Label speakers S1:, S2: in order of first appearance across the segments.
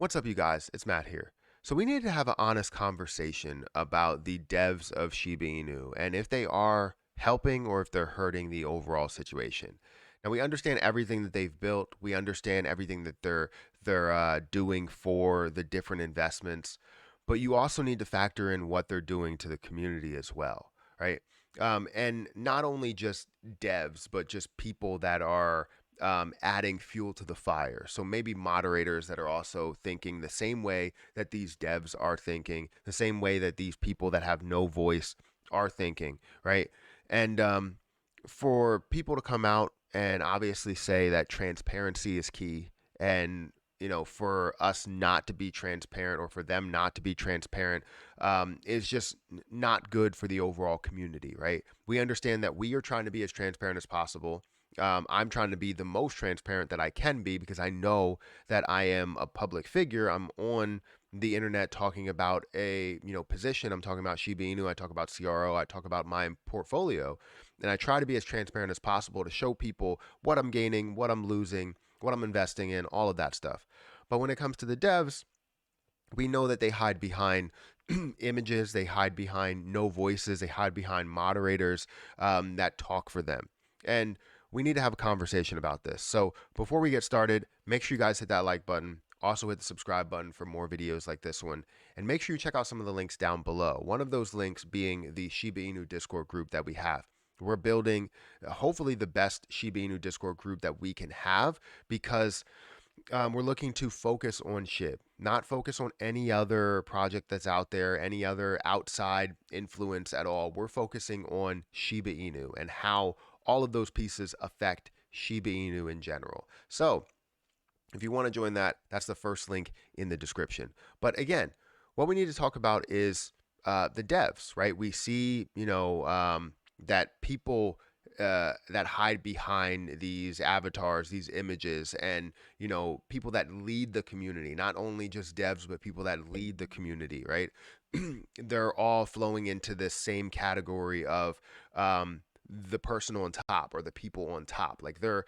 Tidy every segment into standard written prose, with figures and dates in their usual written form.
S1: What's up, you guys? It's Matt here. So we need to have an honest conversation about the devs of Shiba Inu and if they are helping or if they're hurting the overall situation. Now we understand everything that they've built. We understand everything that they're doing for the different investments, but you also need to factor in what they're doing to the community as well, right? And not only just devs, but just people that are adding fuel to the fire. So maybe moderators that are also thinking the same way that these devs are thinking, the same way that these people that have no voice are thinking, right? And for people to come out and obviously say that transparency is key, and for us not to be transparent or for them not to be transparent is just not good for the overall community, right? We understand that we are trying to be as transparent as possible. I'm trying to be the most transparent that I can be because I know that I am a public figure. I'm on the internet talking about a position. I'm talking about Shiba Inu. I talk about CRO. I talk about my portfolio, and I try to be as transparent as possible to show people what I'm gaining, what I'm losing, what I'm investing in, all of that stuff. But when it comes to the devs, we know that they hide behind images, they hide behind no voices, they hide behind moderators that talk for them. And we need to have a conversation about this. So before we get started, make sure you guys hit that like button. Also hit the subscribe button for more videos like this one. And make sure you check out some of the links down below. One of those links being the Shiba Inu Discord group that we have. We're building hopefully the best Shiba Inu Discord group that we can have because we're looking to focus on SHIB, not focus on any other project that's out there, any other outside influence at all. We're focusing on Shiba Inu and how all of those pieces affect Shiba Inu in general. So if you want to join that, that's the first link in the description. But again, what we need to talk about is the devs, right? We see, that people that hide behind these avatars, these images, and people that lead the community, not only just devs, but people that lead the community, right? They're all flowing into this same category of the person on top or the people on top. Like they're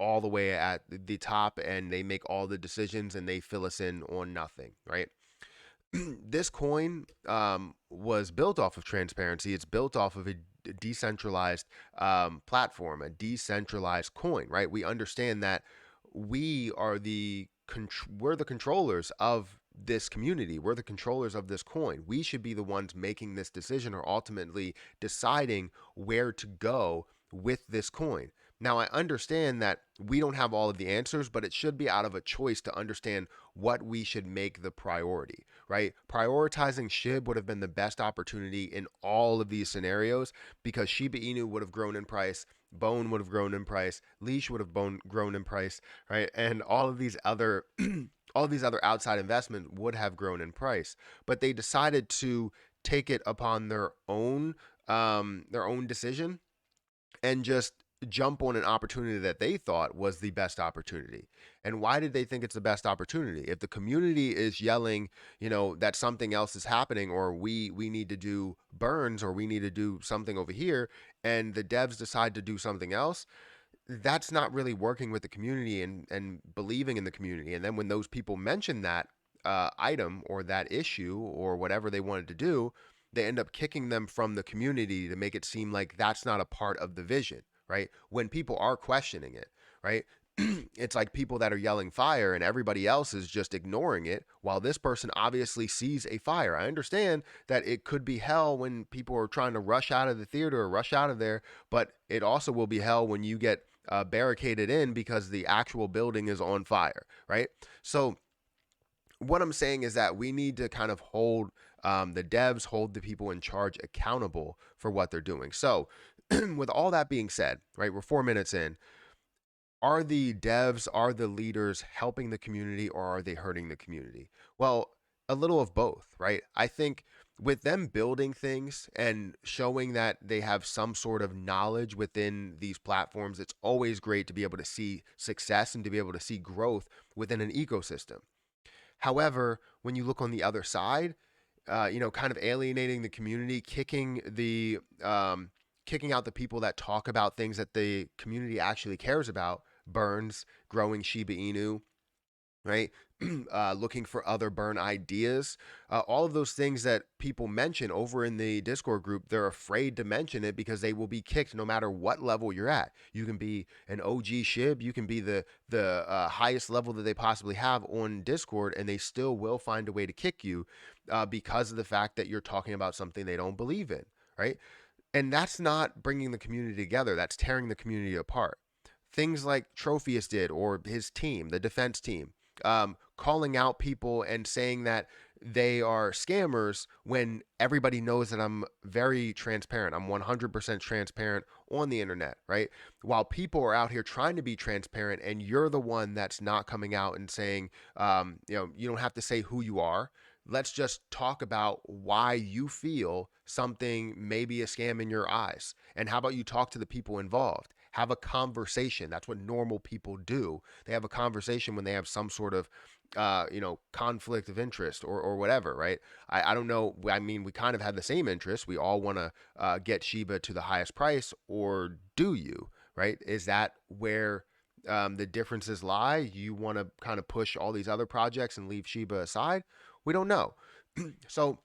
S1: all the way at the top and they make all the decisions and they fill us in on nothing, right? This coin was built off of transparency. It's built off of a decentralized platform, a decentralized coin, right? We understand that we are we're the controllers of this community. We're the controllers of this coin. We should be the ones making this decision or ultimately deciding where to go with this coin. Now, I understand that we don't have all of the answers, but it should be out of a choice to understand what we should make the priority, right? Prioritizing SHIB would have been the best opportunity in all of these scenarios because Shiba Inu would have grown in price, Bone would have grown in price, Leash would have grown in price, right? And all of these other all of these other outside investments would have grown in price. But they decided to take it upon their own decision and just jump on an opportunity that they thought was the best opportunity. And why did they think it's the best opportunity? If the community is yelling, that something else is happening or we need to do burns or we need to do something over here and the devs decide to do something else, that's not really working with the community and believing in the community. And then when those people mention that item or that issue or whatever they wanted to do, they end up kicking them from the community to make it seem like that's not a part of the vision, right? When people are questioning it, right? It's like people that are yelling fire and everybody else is just ignoring it while this person obviously sees a fire. I understand that it could be hell when people are trying to rush out of the theater or rush out of there, but it also will be hell when you get barricaded in because the actual building is on fire, right? So what I'm saying is that we need to kind of hold the devs, hold the people in charge accountable for what they're doing. So, with all that being said, right, we're 4 minutes in. Are the devs, are the leaders helping the community or are they hurting the community? Well, a little of both, right? I think with them building things and showing that they have some sort of knowledge within these platforms, it's always great to be able to see success and to be able to see growth within an ecosystem. However, when you look on the other side, kind of alienating the community, kicking out the people that talk about things that the community actually cares about, burns, growing Shiba Inu, right? looking for other burn ideas, all of those things that people mention over in the Discord group, they're afraid to mention it because they will be kicked no matter what level you're at. You can be an OG SHIB, you can be the highest level that they possibly have on Discord, and they still will find a way to kick you because of the fact that you're talking about something they don't believe in, right? And that's not bringing the community together. That's tearing the community apart. Things like Trophius did, or his team, the defense team, calling out people and saying that they are scammers when everybody knows that I'm very transparent. I'm 100% transparent on the internet, right? While people are out here trying to be transparent, and you're the one that's not coming out and saying, you don't have to say who you are. Let's just talk about why you feel something may be a scam in your eyes. And how about you talk to the people involved? Have a conversation. That's what normal people do. They have a conversation when they have some sort of conflict of interest or whatever, right? I don't know. I mean, we kind of have the same interest. We all want to get Shiba to the highest price, or do you, right? Is that where the differences lie? You want to kind of push all these other projects and leave Shiba aside? We don't know. So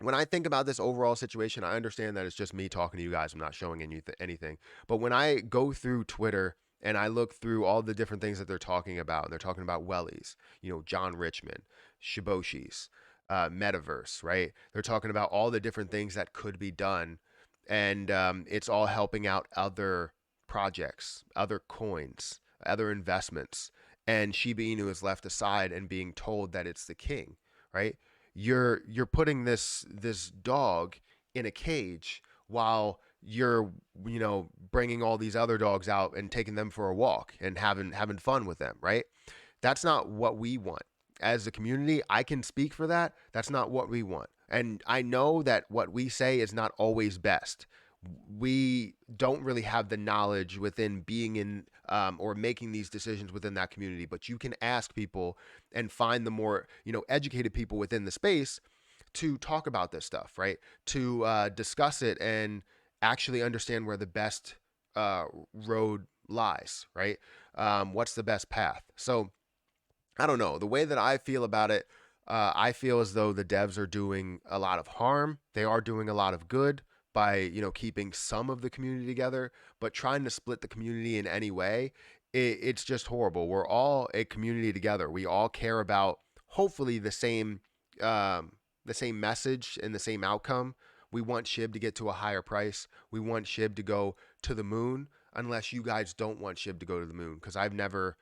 S1: when I think about this overall situation, I understand that it's just me talking to you guys. I'm not showing anything. But when I go through Twitter and I look through all the different things that they're talking about, and they're talking about wellies, John Richmond, Shiboshis, Metaverse, right? They're talking about all the different things that could be done. And it's all helping out other projects, other coins, other investments. And Shiba Inu is left aside and being told that it's the king, right? You're putting this dog in a cage while you're bringing all these other dogs out and taking them for a walk and having fun with them, right? That's not what we want as a community. I can speak for that. That's not what we want, and I know that what we say is not always best. We don't really have the knowledge within being in or making these decisions within that community, but you can ask people and find the more educated people within the space to talk about this stuff, right? To discuss it and actually understand where the best road lies, right? What's the best path? So I don't know. The way that I feel about it, I feel as though the devs are doing a lot of harm. They are doing a lot of good by keeping some of the community together, but trying to split the community in any way, it's just horrible. We're all a community together. We all care about hopefully the same message and the same outcome. We want SHIB to get to a higher price. We want SHIB to go to the moon, unless you guys don't want SHIB to go to the moon, because I've never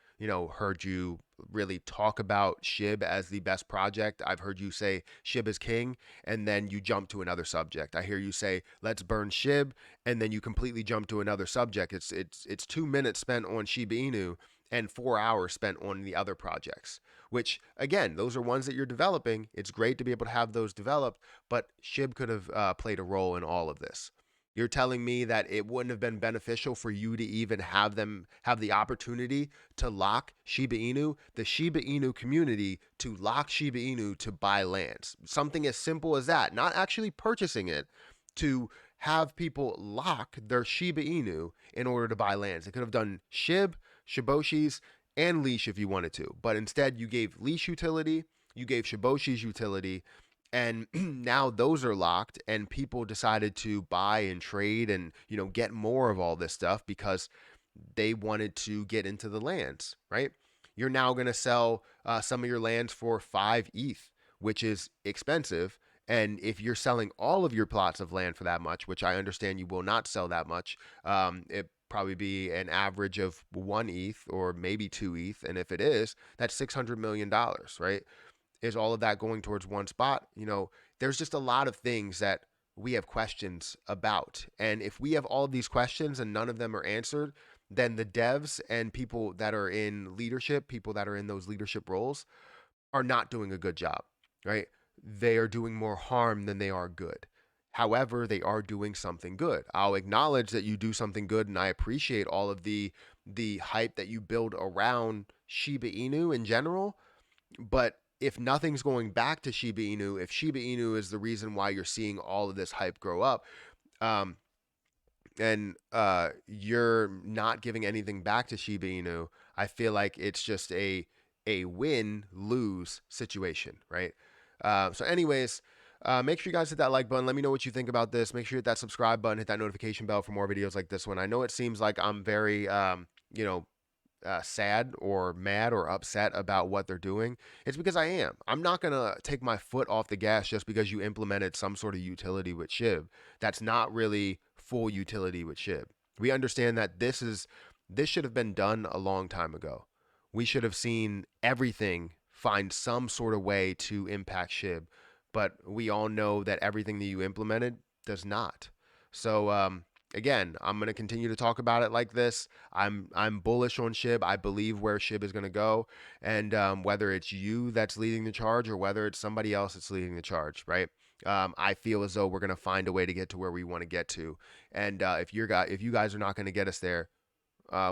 S1: heard you really talk about SHIB as the best project. I've heard you say SHIB is king, and then you jump to another subject. I hear you say let's burn SHIB, and then you completely jump to another subject. It's 2 minutes spent on Shiba Inu and 4 hours spent on the other projects. Which again, those are ones that you're developing. It's great to be able to have those developed, but SHIB could have played a role in all of this. You're telling me that it wouldn't have been beneficial for you to even have them have the opportunity to lock Shiba Inu, the Shiba Inu community to lock Shiba Inu to buy lands. Something as simple as that, not actually purchasing it, to have people lock their Shiba Inu in order to buy lands. They could have done SHIB, Shiboshis, and Leash if you wanted to. But instead, you gave Leash utility, you gave Shiboshi's utility, and now those are locked, and people decided to buy and trade and get more of all this stuff because they wanted to get into the lands, right? You're now going to sell some of your lands for 5 ETH, which is expensive. And if you're selling all of your plots of land for that much, which I understand you will not sell that much, it probably be an average of 1 ETH or maybe 2 ETH. And if it is, that's $600 million, right? Is all of that going towards one spot? There's just a lot of things that we have questions about. And if we have all of these questions and none of them are answered, then the devs and people that are in leadership, people that are in those leadership roles, are not doing a good job, right? They are doing more harm than they are good. However, they are doing something good. I'll acknowledge that you do something good, and I appreciate all of the hype that you build around Shiba Inu in general. But if nothing's going back to Shiba Inu, if Shiba Inu is the reason why you're seeing all of this hype grow up, um, and you're not giving anything back to Shiba Inu, I feel like it's just a a win-lose situation, right? So anyways, make sure you guys hit that like button. Let me know what you think about this. Make sure you hit that subscribe button, hit that notification bell for more videos like this one. I know it seems like I'm very, you know, sad or mad or upset about what they're doing. It's because I am. I'm not going to take my foot off the gas just because you implemented some sort of utility with SHIB. That's not really full utility with SHIB. We understand that this should have been done a long time ago. We should have seen everything find some sort of way to impact SHIB, but we all know that everything that you implemented does not. So again, I'm going to continue to talk about it like this. I'm bullish on SHIB. I believe where SHIB is going to go, and whether it's you that's leading the charge or whether it's somebody else that's leading the charge, right? I feel as though we're going to find a way to get to where we want to get to, and if you guys are not going to get us there,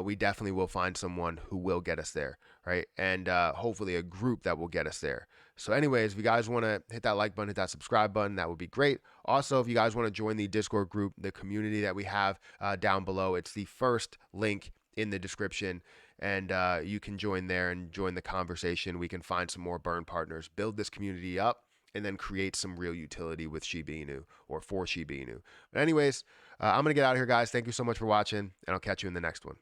S1: we definitely will find someone who will get us there, right? And hopefully a group that will get us there. So anyways, if you guys want to hit that like button, hit that subscribe button, that would be great. Also, if you guys want to join the Discord group, the community that we have down below, it's the first link in the description. And you can join there and join the conversation. We can find some more burn partners, build this community up, and then create some real utility with SHIB Inu or for SHIB Inu. But anyways, I'm going to get out of here, guys. Thank you so much for watching, and I'll catch you in the next one.